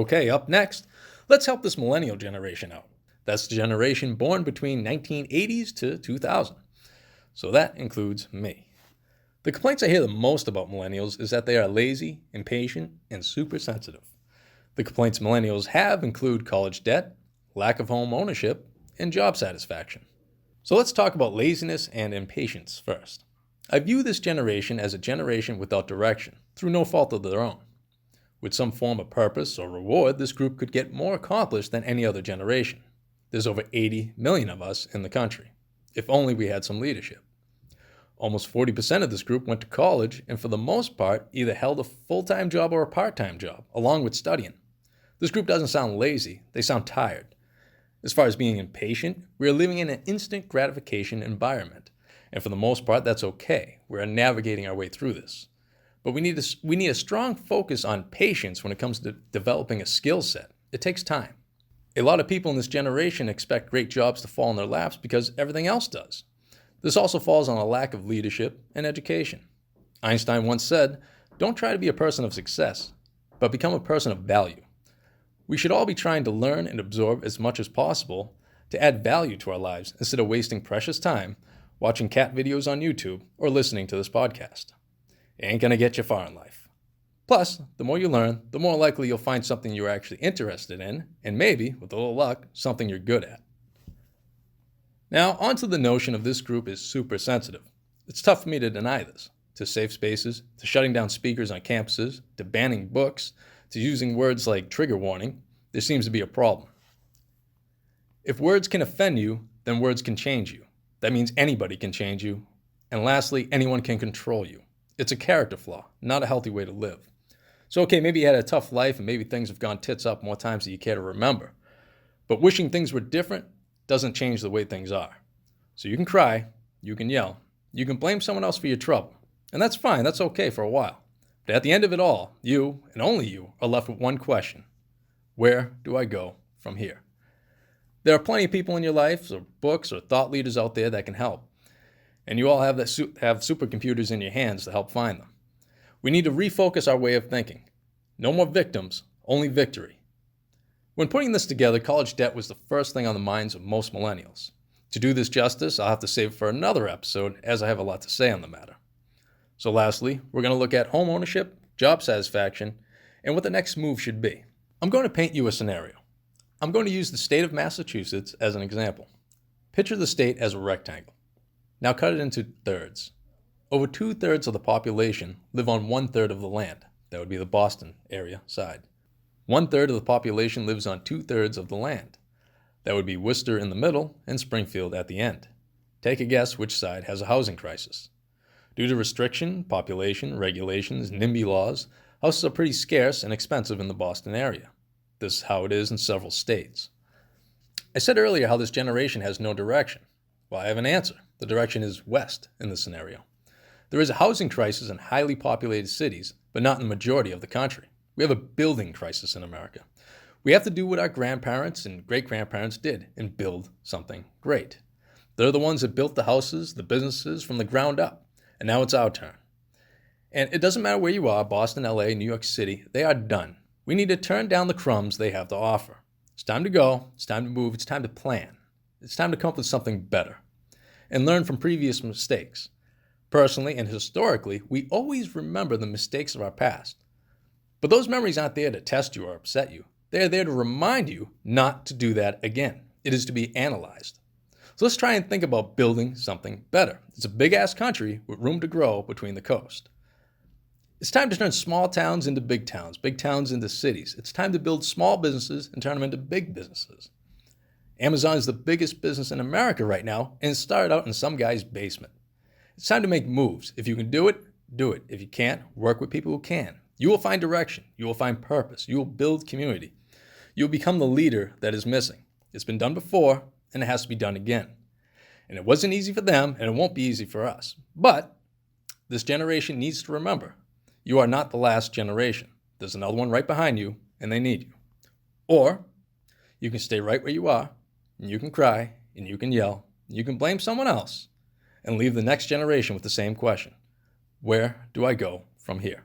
Okay, up next, let's help this millennial generation out. That's the generation born between 1980s to 2000. So that includes me. The complaints I hear the most about millennials is that they are lazy, impatient, and super sensitive. The complaints millennials have include college debt, lack of home ownership, and job satisfaction. So let's talk about laziness and impatience first. I view this generation as a generation without direction, through no fault of their own. With some form of purpose or reward, this group could get more accomplished than any other generation. There's over 80 million of us in the country, if only we had some leadership. Almost 40% of this group went to college and for the most part either held a full-time job or a part-time job, along with studying. This group doesn't sound lazy, they sound tired. As far as being impatient, we are living in an instant gratification environment. And for the most part, that's okay. We are navigating our way through this. But we need a strong focus on patience when it comes to developing a skill set. It takes time. A lot of people in this generation expect great jobs to fall in their laps because everything else does. This also falls on a lack of leadership and education. Einstein once said, "Don't try to be a person of success, but become a person of value." We should all be trying to learn and absorb as much as possible to add value to our lives instead of wasting precious time watching cat videos on YouTube or listening to this podcast. It ain't gonna get you far in life. Plus, the more you learn, the more likely you'll find something you're actually interested in, and maybe, with a little luck, something you're good at. Now, onto the notion of this group is super sensitive. It's tough for me to deny this. To safe spaces, to shutting down speakers on campuses, to banning books, to using words like trigger warning, there seems to be a problem. If words can offend you, then words can change you. That means anybody can change you. And lastly, anyone can control you. It's a character flaw, not a healthy way to live. So okay, maybe you had a tough life and maybe things have gone tits up more times than you care to remember. But wishing things were different doesn't change the way things are. So you can cry, you can yell, you can blame someone else for your trouble. And that's fine, that's okay for a while. But at the end of it all, you, and only you, are left with one question. Where do I go from here? There are plenty of people in your life, or books, or thought leaders out there that can help. And you all have supercomputers in your hands to help find them. We need to refocus our way of thinking. No more victims, only victory. When putting this together, college debt was the first thing on the minds of most millennials. To do this justice, I'll have to save it for another episode, as I have a lot to say on the matter. So lastly, we're going to look at home ownership, job satisfaction, and what the next move should be. I'm going to paint you a scenario. I'm going to use the state of Massachusetts as an example. Picture the state as a rectangle. Now cut it into thirds. Over 2/3 of the population live on 1/3 of the land. That would be the Boston area side. 1/3 of the population lives on 2/3 of the land. That would be Worcester in the middle and Springfield at the end. Take a guess which side has a housing crisis. Due to restriction, population, regulations, NIMBY laws, houses are pretty scarce and expensive in the Boston area. This is how it is in several states. I said earlier how this generation has no direction. Well, I have an answer. The direction is west in this scenario. There is a housing crisis in highly populated cities, but not in the majority of the country. We have a building crisis in America. We have to do what our grandparents and great-grandparents did and build something great. They're the ones that built the houses, the businesses from the ground up. And now it's our turn. And it doesn't matter where you are, Boston, LA, New York City, they are done. We need to turn down the crumbs they have to offer. It's time to go, it's time to move, it's time to plan. It's time to come up with something better and learn from previous mistakes. Personally and historically, we always remember the mistakes of our past. But those memories aren't there to test you or upset you. They are there to remind you not to do that again. It is to be analyzed. So let's try and think about building something better. It's a big-ass country with room to grow between the coast. It's time to turn small towns into big towns into cities. It's time to build small businesses and turn them into big businesses. Amazon is the biggest business in America right now, and it started out in some guy's basement. It's time to make moves. If you can do it, do it. If you can't, work with people who can. You will find direction. You will find purpose. You will build community. You will become the leader that is missing. It's been done before, and it has to be done again. And it wasn't easy for them, and it won't be easy for us. But this generation needs to remember, you are not the last generation. There's another one right behind you, and they need you. Or you can stay right where you are, and you can cry, and you can yell, and you can blame someone else, and leave the next generation with the same question. Where do I go from here?